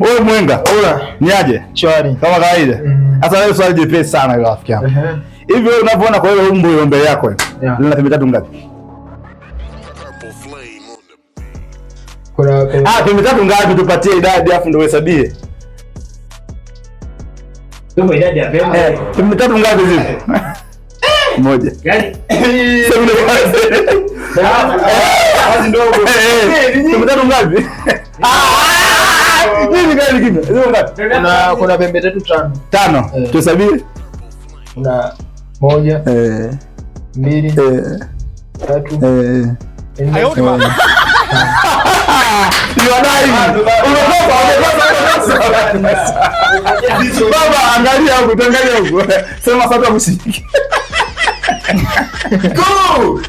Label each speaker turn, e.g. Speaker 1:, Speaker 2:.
Speaker 1: Wewe mwenga. Ni aje?
Speaker 2: Shwari.
Speaker 1: Kama kawaida. Sasa leo swali jepesi sana rafiki yangu. Hivi wewe unavyoona kwa ile umbo ile mbele yako lina pembe tatu ngapi?
Speaker 2: Kuna
Speaker 1: pembe tatu ngapi tupatie idadi afu ndio uhesabie.
Speaker 2: Ndio idadi ya pembe.
Speaker 1: Pembe tatu ngapi zipo? Moja.
Speaker 2: Gani?
Speaker 1: Kazi ndogo. Pembe tatu ngapi? Nini gani kipi? Hizo ngapi?
Speaker 2: Kuna pembe tatu
Speaker 1: tano. Tuhesabie.
Speaker 2: Kuna moja, mbili, tatu,
Speaker 1: Baba, angalia huko, tuangalia huko. Sema sasa mshiki. Go!